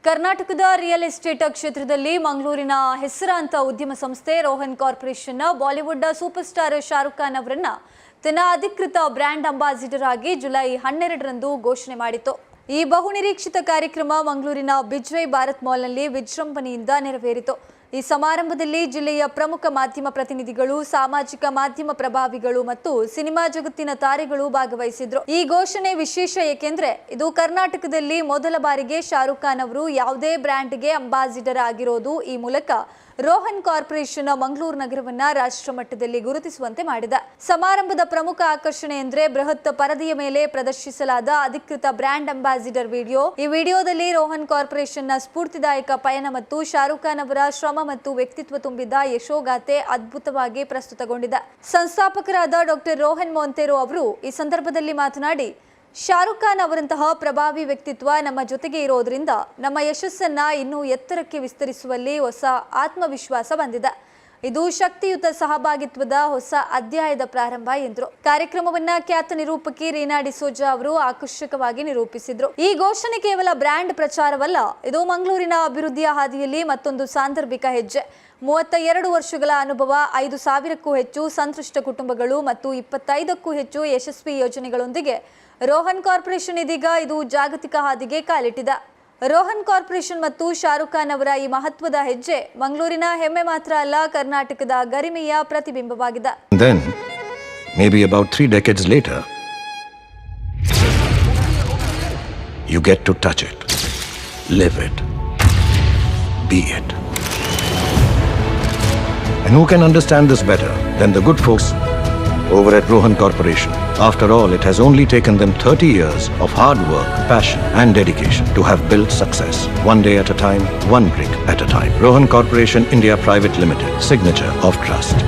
ಕರ್ನಾಟಕದ real estate ಕ್ಷೇತ್ರದಲ್ಲಿ ಮಂಗಳೂರಿನ ಹೆಸರಾಂತ ಉದ್ಯಮ ಸಂಸ್ಥೆ Rohan corporation Bollywood super star Shahrukh Khan ಅವರನ್ನ ತನ್ನ ಅಧಿಕೃತ ಬ್ರ್ಯಾಂಡ್ ಅಂಬಾಸಿಡರ್ ಆಗಿ ಜುಲೈ 12ರಂದು ಘೋಷಣೆ ಮಾಡಿತು. ಈ ಬಹುನಿರೀಕ್ಷಿತ ಕಾರ್ಯಕ್ರಮ ಮಂಗಳೂರಿನ ಬಿಜ್ವೈ ಭಾರತ್ ಮಾಲ್ನಲ್ಲಿ ವಿಜೃಂಭಣೆಯಿಂದ ನೆರವೇರಿತು. ಈ ಸಮಾರಂಭದಲ್ಲಿ ಜಿಲ್ಲೆಯ ಪ್ರಮುಖ ಮಾಧ್ಯಮ ಪ್ರತಿನಿಧಿಗಳು, ಸಾಮಾಜಿಕ ಮಾಧ್ಯಮ ಪ್ರಭಾವಿಗಳು ಮತ್ತು ಸಿನಿಮಾ ಜಗತ್ತಿನ ತಾರೆಗಳು ಭಾಗವಹಿಸಿದ್ರು. ಈ ಘೋಷಣೆ ವಿಶೇಷ ಏಕೆಂದ್ರೆ ಇದು ಕರ್ನಾಟಕದಲ್ಲಿ ಮೊದಲ ಬಾರಿಗೆ ಶಾರುಖ್ ಖಾನ್ ಅವರು ಯಾವುದೇ ಬ್ರ್ಯಾಂಡ್ಗೆ ಅಂಬಾಸಿಡರ್ ಆಗಿರೋದು. ಈ ಮೂಲಕ ರೋಹನ್ ಕಾರ್ಪೊರೇಷನ್ ಮಂಗಳೂರು ನಗರವನ್ನ ರಾಷ್ಟ್ರ ಮಟ್ಟದಲ್ಲಿ ಗುರುತಿಸುವಂತೆ ಮಾಡಿದೆ. ಸಮಾರಂಭದ ಪ್ರಮುಖ ಆಕರ್ಷಣೆ ಎಂದ್ರೆ ಬೃಹತ್ ಪರದೆಯ ಮೇಲೆ ಪ್ರದರ್ಶಿಸಲಾದ ಅಧಿಕೃತ ಬ್ರ್ಯಾಂಡ್ ಅಂಬಾಸಿಡರ್ ವಿಡಿಯೋ. ಈ ವಿಡಿಯೋದಲ್ಲಿ ರೋಹನ್ ಕಾರ್ಪೊರೇಷನ್ ನ ಸ್ಫೂರ್ತಿದಾಯಕ ಪಯಣ ಮತ್ತು ಶಾರುಖ್ ಖಾನ್ ಅವರ ಶ್ರಮ ಮತ್ತು ವ್ಯಕ್ತಿತ್ವ ತುಂಬಿದ ಯಶೋಗಾಥೆ ಅದ್ಭುತವಾಗಿ ಪ್ರಸ್ತುತಗೊಂಡಿದೆ. ಸಂಸ್ಥಾಪಕರಾದ ಡಾಕ್ಟರ್ ರೋಹನ್ ಮೊಂತೆರೋ ಅವರು ಈ ಸಂದರ್ಭದಲ್ಲಿ ಮಾತನಾಡಿ, ಶಾರುಖ್ ಖಾನ್ ಅವರಂತಹ ಪ್ರಭಾವಿ ವ್ಯಕ್ತಿತ್ವ ನಮ್ಮ ಜೊತೆಗೆ ಇರೋದ್ರಿಂದ ನಮ್ಮ ಯಶಸ್ಸನ್ನ ಇನ್ನೂ ಎತ್ತರಕ್ಕೆ ವಿಸ್ತರಿಸುವಲ್ಲಿ ಹೊಸ ಆತ್ಮವಿಶ್ವಾಸ ಬಂದಿದೆ. ಇದು ಶಕ್ತಿಯುತ ಸಹಭಾಗಿತ್ವದ ಹೊಸ ಅಧ್ಯಾಯದ ಪ್ರಾರಂಭ ಎಂದರು. ಕಾರ್ಯಕ್ರಮವನ್ನ ಖ್ಯಾತ ನಿರೂಪಕಿ ರೀನಾ ಡಿಸೋಜಾ ಅವರು ಆಕರ್ಷಕವಾಗಿ ನಿರೂಪಿಸಿದ್ರು. ಈ ಘೋಷಣೆ ಕೇವಲ ಬ್ರ್ಯಾಂಡ್ ಪ್ರಚಾರವಲ್ಲ, ಇದು ಮಂಗಳೂರಿನ ಅಭಿವೃದ್ಧಿಯ ಹಾದಿಯಲ್ಲಿ ಮತ್ತೊಂದು ಸಾಂದರ್ಭಿಕ ಹೆಜ್ಜೆ. 32 ವರ್ಷಗಳ ಅನುಭವ, 5,000ಕ್ಕೂ ಹೆಚ್ಚು ಸಂತೃಷ್ಟ ಕುಟುಂಬಗಳು ಮತ್ತು 25ಕ್ಕೂ ಹೆಚ್ಚು ಯಶಸ್ವಿ ಯೋಜನೆಗಳೊಂದಿಗೆ ರೋಹನ್ ಕಾರ್ಪೊರೇಷನ್ ಇದೀಗ ಇದು ಜಾಗತಿಕ ಹಾದಿಗೆ ಕಾಲಿಟ್ಟಿದೆ. ರೋಹನ್ ಕಾರ್ಪೊರೇಷನ್ ಮತ್ತು ಶಾರುಖ್ ಖಾನ್ ಅವರ ಈ ಮಹತ್ವದ ಹೆಜ್ಜೆ ಮಂಗಳೂರಿನ ಹೆಮ್ಮೆ ಮಾತ್ರ ಅಲ್ಲ, ಕರ್ನಾಟಕದ ಗರಿಮೆಯ ಪ್ರತಿಬಿಂಬವಾಗಿದೆ. Then, maybe about 3 decades later, you get to touch it, live it, be it. And who can understand this better than the good folks over at Rohan Corporation? After all, it has only taken them 30 years of hard work, passion and dedication to have built success. One day at a time, one brick at a time. Rohan Corporation India Private Limited, signature of trust.